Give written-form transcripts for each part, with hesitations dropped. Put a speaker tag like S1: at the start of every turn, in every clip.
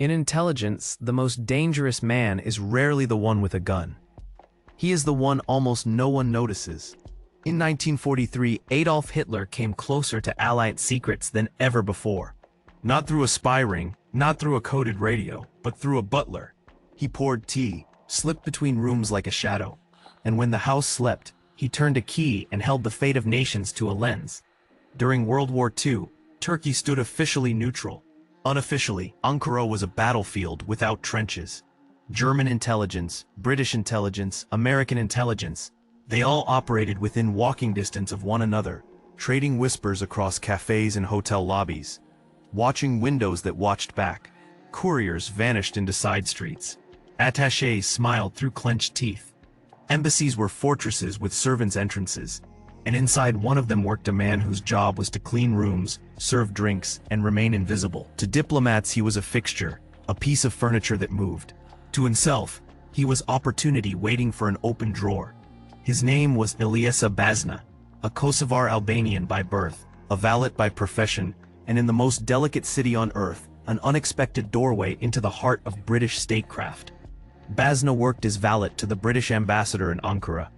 S1: In intelligence, the most dangerous man is rarely the one with a gun. He is the one almost no one notices. In 1943, Adolf Hitler came closer to Allied secrets than ever before. Not through a spy ring, not through a coded radio, but through a butler. He poured tea, slipped between rooms like a shadow. And when the house slept, he turned a key and held the fate of nations to a lens. During World War II, Turkey stood officially neutral. Unofficially, Ankara was a battlefield without trenches. German intelligence, British intelligence, American intelligence, they all operated within walking distance of one another, trading whispers across cafes and hotel lobbies. Watching windows that watched back. Couriers vanished into side streets. Attachés smiled through clenched teeth. Embassies were fortresses with servants' entrances, and inside one of them worked a man whose job was to clean rooms, serve drinks, and remain invisible. To diplomats he was a fixture, a piece of furniture that moved. To himself, he was opportunity waiting for an open drawer. His name was Ilyasa Bazna, a Kosovar Albanian by birth, a valet by profession, and in the most delicate city on earth, an unexpected doorway into the heart of British statecraft. Bazna worked as valet to the British ambassador in Ankara.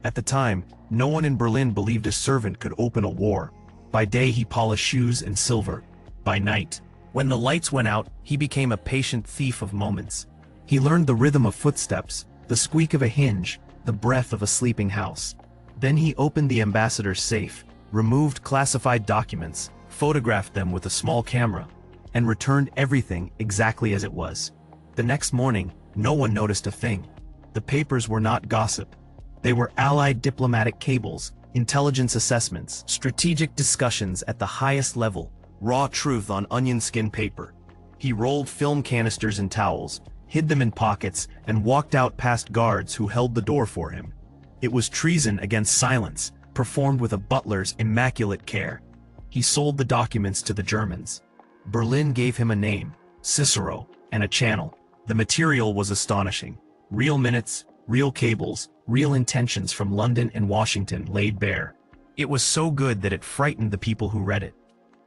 S1: At the time, no one in Berlin believed a servant could open a war. By day he polished shoes and silver. By night, when the lights went out, he became a patient thief of moments. He learned the rhythm of footsteps, the squeak of a hinge, the breath of a sleeping house. Then he opened the ambassador's safe, removed classified documents, photographed them with a small camera, and returned everything exactly as it was. The next morning, no one noticed a thing. The papers were not gossip. They were Allied diplomatic cables, intelligence assessments, strategic discussions at the highest level, raw truth on onion skin paper. He rolled film canisters in towels, hid them in pockets, and walked out past guards who held the door for him. It was treason against silence, performed with a butler's immaculate care. He sold the documents to the Germans. Berlin gave him a name, Cicero, and a channel. The material was astonishing. Real minutes, real cables, real intentions from London and Washington laid bare. It was so good that it frightened the people who read it.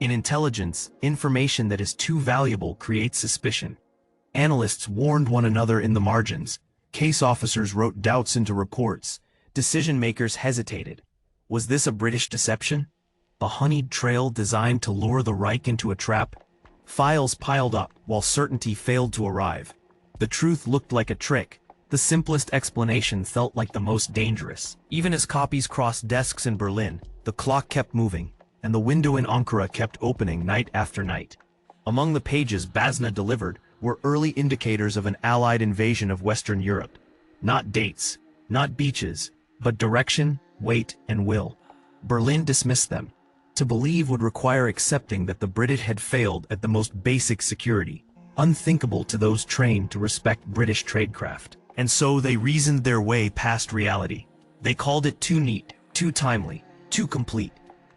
S1: In intelligence, information that is too valuable creates suspicion. Analysts warned one another in the margins. Case officers wrote doubts into reports. Decision-makers hesitated. Was this a British deception? A honeyed trail designed to lure the Reich into a trap? Files piled up while certainty failed to arrive. The truth looked like a trick. The simplest explanation felt like the most dangerous. Even as copies crossed desks in Berlin, the clock kept moving, and the window in Ankara kept opening night after night. Among the pages Bazna delivered were early indicators of an Allied invasion of Western Europe. Not dates, not beaches, but direction, weight, and will. Berlin dismissed them. To believe would require accepting that the British had failed at the most basic security, unthinkable to those trained to respect British tradecraft. And so they reasoned their way past reality. They called it too neat, too timely, too complete.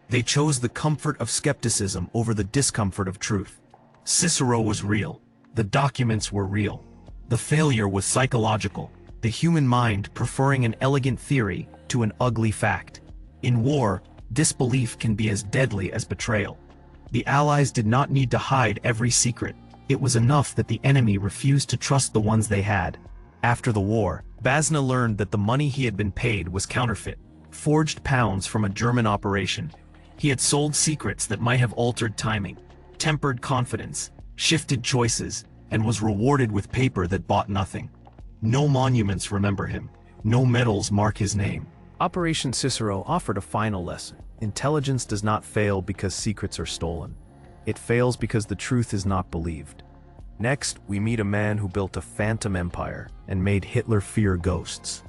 S1: They chose the comfort of skepticism over the discomfort of truth. Cicero was real. The documents were real. The failure was psychological, the human mind preferring an elegant theory to an ugly fact. In war, disbelief can be as deadly as betrayal. The Allies did not need to hide every secret. It was enough that the enemy refused to trust the ones they had. After the war, Bazna learned that the money he had been paid was counterfeit, forged pounds from a German operation. He had sold secrets that might have altered timing, tempered confidence, shifted choices, and was rewarded with paper that bought nothing. No monuments remember him. No medals mark his name. Operation Cicero offered a final lesson. Intelligence does not fail because secrets are stolen. It fails because the truth is not believed. Next, we meet a man who built a phantom empire and made Hitler fear ghosts.